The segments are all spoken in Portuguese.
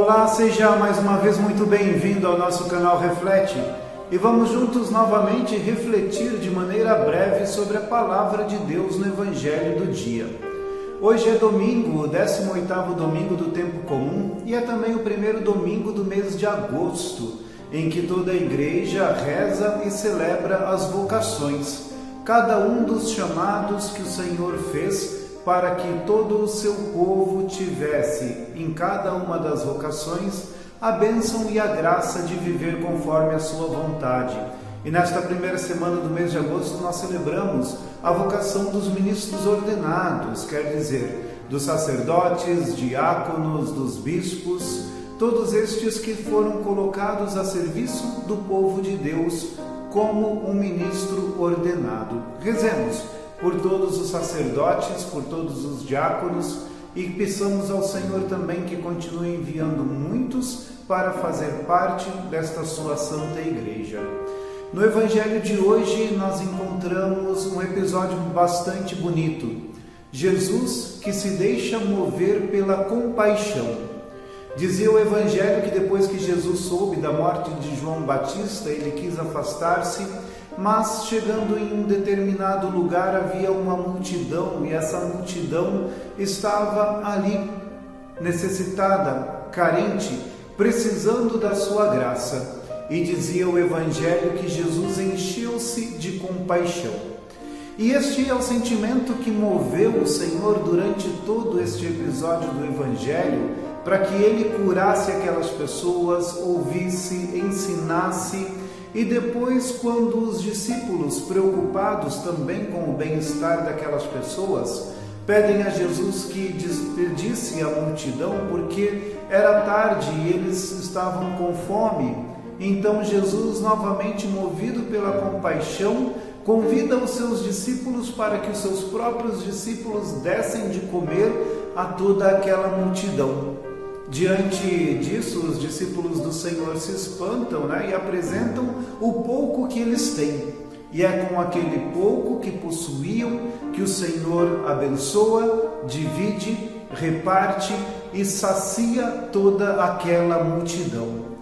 Olá, seja mais uma vez muito bem-vindo ao nosso canal Reflete e vamos juntos novamente refletir de maneira breve sobre a Palavra de Deus no Evangelho do dia. Hoje é domingo, o 18º domingo do tempo comum e é também o primeiro domingo do mês de agosto, em que toda a igreja reza e celebra as vocações, cada um dos chamados que o Senhor fez para que todo o seu povo tivesse, em cada uma das vocações, a bênção e a graça de viver conforme a sua vontade. E nesta primeira semana do mês de agosto nós celebramos a vocação dos ministros ordenados, quer dizer, dos sacerdotes, diáconos, dos bispos, todos estes que foram colocados a serviço do povo de Deus como um ministro ordenado. Rezemos por todos os sacerdotes, por todos os diáconos e peçamos ao Senhor também que continue enviando muitos para fazer parte desta sua Santa Igreja. No Evangelho de hoje nós encontramos um episódio bastante bonito. Jesus que se deixa mover pela compaixão. Dizia o Evangelho que depois que Jesus soube da morte de João Batista, ele quis afastar-se, mas chegando em um determinado lugar havia uma multidão e essa multidão estava ali, necessitada, carente, precisando da sua graça. E dizia o Evangelho que Jesus encheu-se de compaixão. E este é o sentimento que moveu o Senhor durante todo este episódio do Evangelho, para que ele curasse aquelas pessoas, ouvisse, ensinasse. E depois, quando os discípulos, preocupados também com o bem-estar daquelas pessoas, pedem a Jesus que despedisse a multidão, porque era tarde e eles estavam com fome. Então Jesus, novamente movido pela compaixão, convida os seus discípulos para que os seus próprios discípulos dessem de comer a toda aquela multidão. Diante disso, os discípulos do Senhor se espantam, e apresentam o pouco que eles têm. E é com aquele pouco que possuíam que o Senhor abençoa, divide, reparte e sacia toda aquela multidão.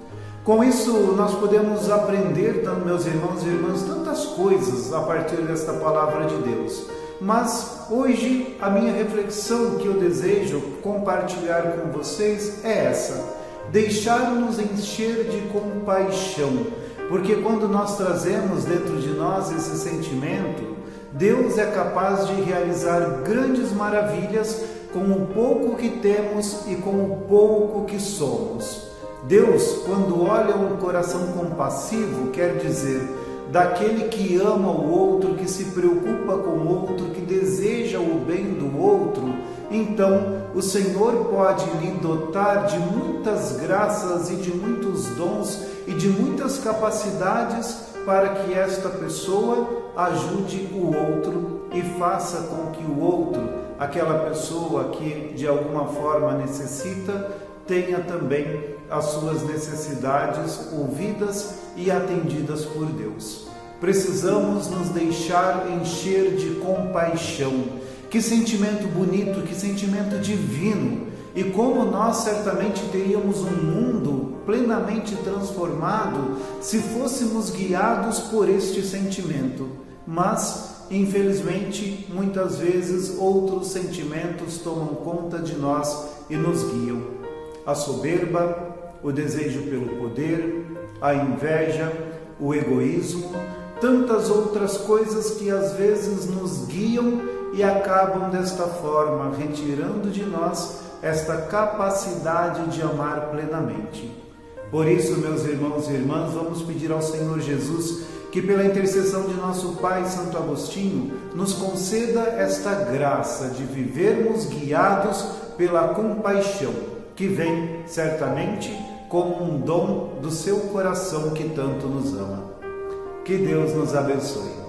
Com isso, nós podemos aprender, meus irmãos e irmãs, tantas coisas a partir desta palavra de Deus. Mas hoje a minha reflexão que eu desejo compartilhar com vocês é essa: deixar-nos encher de compaixão, porque quando nós trazemos dentro de nós esse sentimento, Deus é capaz de realizar grandes maravilhas com o pouco que temos e com o pouco que somos. Deus, quando olha um coração compassivo, quer dizer, daquele que ama o outro, que se preocupa com o outro, que deseja o bem do outro, então o Senhor pode lhe dotar de muitas graças e de muitos dons e de muitas capacidades para que esta pessoa ajude o outro e faça com que o outro, aquela pessoa que de alguma forma necessita, tenha também as suas necessidades ouvidas e atendidas por Deus. Precisamos nos deixar encher de compaixão. Que sentimento bonito, que sentimento divino! E como nós certamente teríamos um mundo plenamente transformado se fôssemos guiados por este sentimento. Mas, infelizmente, muitas vezes outros sentimentos tomam conta de nós e nos guiam. A soberba, o desejo pelo poder, a inveja, o egoísmo, tantas outras coisas que às vezes nos guiam e acabam desta forma retirando de nós esta capacidade de amar plenamente. Por isso, meus irmãos e irmãs, vamos pedir ao Senhor Jesus que pela intercessão de nosso Pai Santo Agostinho nos conceda esta graça de vivermos guiados pela compaixão, que vem certamente como um dom do seu coração que tanto nos ama. Que Deus nos abençoe.